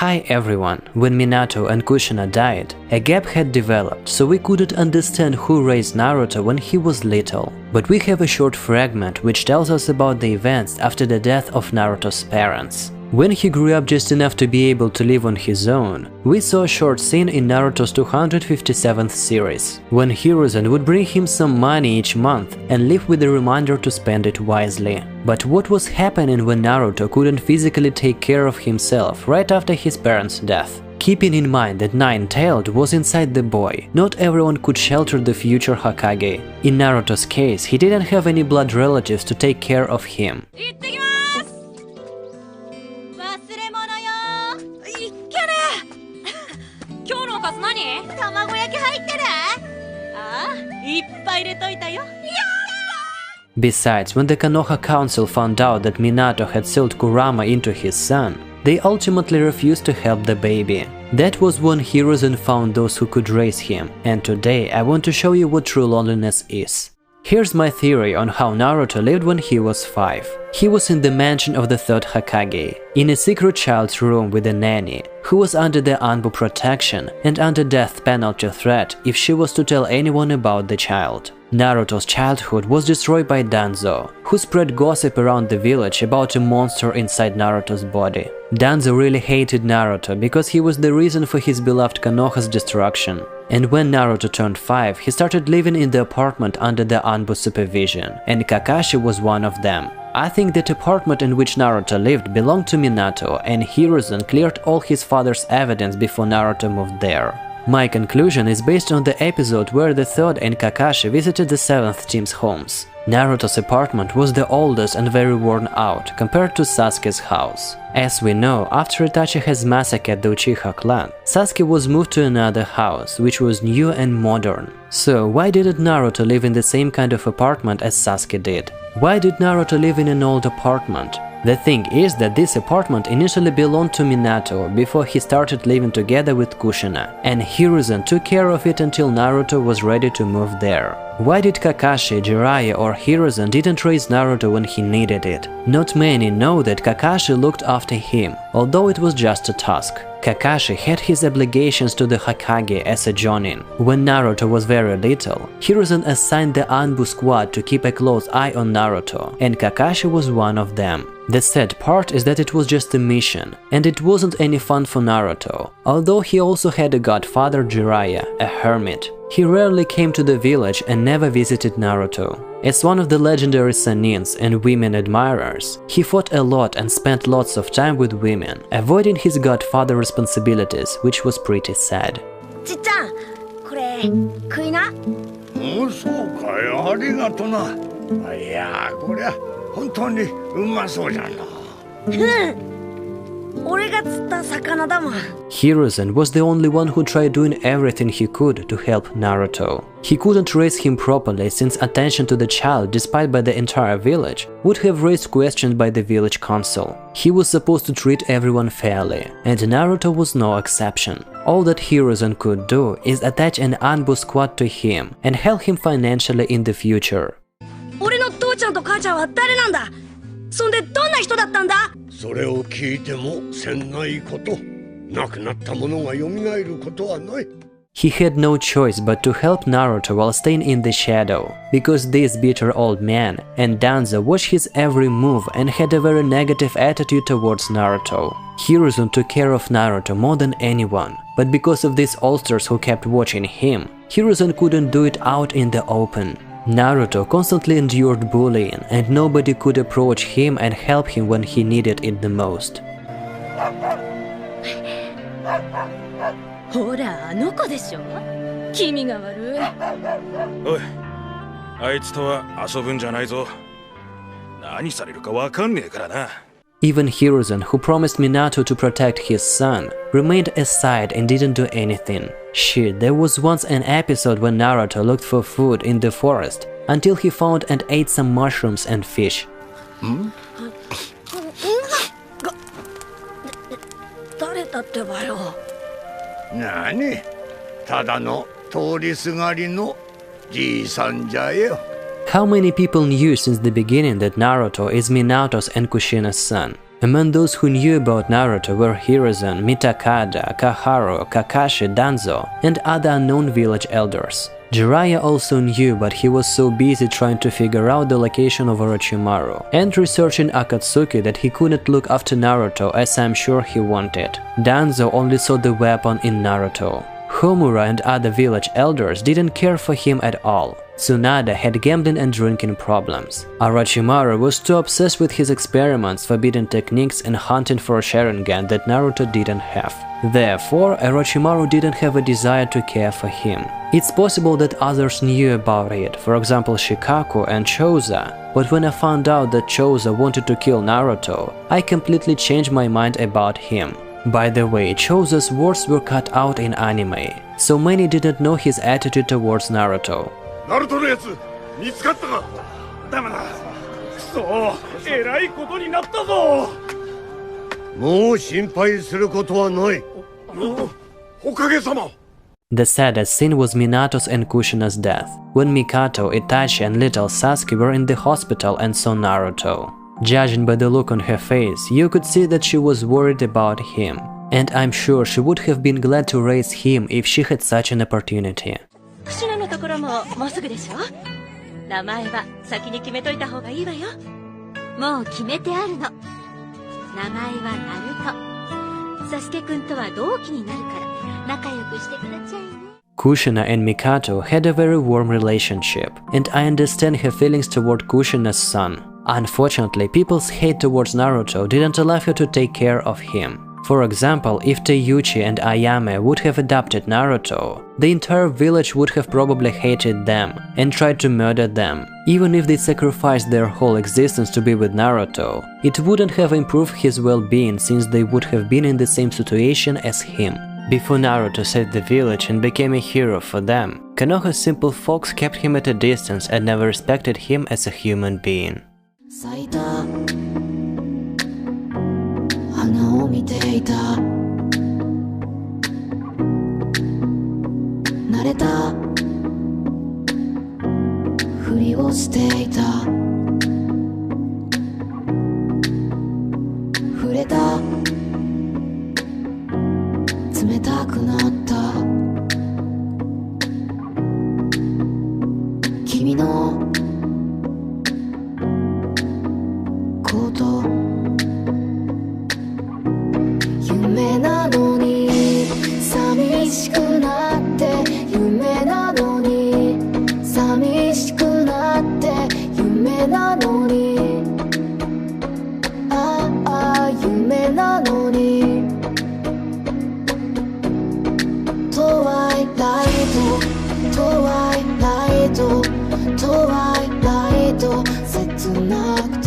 Hi everyone, when Minato and Kushina died, a gap had developed, so we couldn't understand who raised Naruto when he was little. But we have a short fragment which tells us about the events after the death of Naruto's parents. When he grew up just enough to be able to live on his own, we saw a short scene in Naruto's 257th series, when Hiruzen would bring him some money each month and leave with a reminder to spend it wisely. But what was happening when Naruto couldn't physically take care of himself right after his parents' death? Keeping in mind that Nine-Tailed was inside the boy, not everyone could shelter the future Hokage. In Naruto's case, he didn't have any blood relatives to take care of him. Besides, when the Konoha Council found out that Minato had sealed Kurama into his son, they ultimately refused to help the baby. That was when Hiruzen found those who could raise him, and today I want to show you what true loneliness is. Here's my theory on how Naruto lived when he was 5. He was in the mansion of the third Hokage, in a secret child's room with a nanny, who was under the Anbu protection and under death penalty threat if she was to tell anyone about the child. Naruto's childhood was destroyed by Danzo, who spread gossip around the village about a monster inside Naruto's body. Danzo really hated Naruto because he was the reason for his beloved Konoha's destruction. And when Naruto turned 5, he started living in the apartment under the Anbu supervision, and Kakashi was one of them. I think that apartment in which Naruto lived belonged to Minato, and Hiruzen cleared all his father's evidence before Naruto moved there. My conclusion is based on the episode where the 3rd and Kakashi visited the 7th team's homes. Naruto's apartment was the oldest and very worn out compared to Sasuke's house. As we know, after Itachi has massacred the Uchiha clan, Sasuke was moved to another house, which was new and modern. So why didn't Naruto live in the same kind of apartment as Sasuke did? Why did Naruto live in an old apartment? The thing is that this apartment initially belonged to Minato before he started living together with Kushina, and Hiruzen took care of it until Naruto was ready to move there. Why did Kakashi, Jiraiya or Hiruzen didn't raise Naruto when he needed it? Not many know that Kakashi looked after him, although it was just a task. Kakashi had his obligations to the Hokage as a jonin. When Naruto was very little, Hiruzen assigned the Anbu squad to keep a close eye on Naruto, and Kakashi was one of them. The sad part is that it was just a mission, and it wasn't any fun for Naruto, although he also had a godfather Jiraiya, a hermit. He rarely came to the village and never visited Naruto. As one of the legendary Sanins and women admirers, he fought a lot and spent lots of time with women, avoiding his godfather responsibilities, which was pretty sad. Hiruzen was the only one who tried doing everything he could to help Naruto. He couldn't raise him properly since attention to the child displayed by the entire village would have raised questions by the village council. He was supposed to treat everyone fairly, and Naruto was no exception. All that Hiruzen could do is attach an Anbu squad to him and help him financially in the future. He had no choice but to help Naruto while staying in the shadow, because this bitter old man and Danzo watched his every move and had a very negative attitude towards Naruto. Hiruzen took care of Naruto more than anyone, but because of these oldsters who kept watching him, Hiruzen couldn't do it out in the open. Naruto constantly endured bullying, and nobody could approach him and help him when he needed it the most. Even Hiruzen, who promised Minato to protect his son, remained aside and didn't do anything. Shit, there was once an episode when Naruto looked for food in the forest until he found and ate some mushrooms and fish. How many people knew since the beginning that Naruto is Minato's and Kushina's son? Among those who knew about Naruto were Hiruzen, Mitakada, Kaharu, Kakashi, Danzo, and other unknown village elders. Jiraiya also knew, but he was so busy trying to figure out the location of Orochimaru and researching Akatsuki that he couldn't look after Naruto as I'm sure he wanted. Danzo only saw the weapon in Naruto. Homura and other village elders didn't care for him at all. Tsunade had gambling and drinking problems. Orochimaru was too obsessed with his experiments, forbidden techniques and hunting for a Sharingan that Naruto didn't have. Therefore, Orochimaru didn't have a desire to care for him. It's possible that others knew about it, for example Shikaku and Choza, but when I found out that Choza wanted to kill Naruto, I completely changed my mind about him. By the way, Choza's words were cut out in anime, so many didn't know his attitude towards Naruto. ナルトのやつ見つかったか。ダメだ。くそ、えらいことになったぞ。もう心配することはない。おかげさま。The saddest scene was Minato's and Kushina's death, when Mikato, Itachi and little Sasuke were in the hospital and saw Naruto. Judging by the look on her face, you could see that she was worried about him, and I'm sure she would have been glad to raise him if she had such an opportunity. クシナのところももうすぐでしょ。名前は先に決めといた方がいいわよ。もう決めてあるの。名前はナルト。サスケくんとは同期になるから仲良くしてくださいね。Kushina and Mikato had a very warm relationship, and I understand her feelings toward Kushina's son. Unfortunately, people's hate towards Naruto didn't allow her to take care of him. For example, if Teiuchi and Ayame would have adopted Naruto, the entire village would have probably hated them and tried to murder them. Even if they sacrificed their whole existence to be with Naruto, it wouldn't have improved his well-being since they would have been in the same situation as him. Before Naruto saved the village and became a hero for them, Konoha's simple folks kept him at a distance and never respected him as a human being. 花を見ていた慣れたふりをしていた触れた冷たくなった君のこと夢なのに寂しくなって夢なのに寂しくなって夢なのにああ夢なのにトワイライトトワイライトトワイライト切なく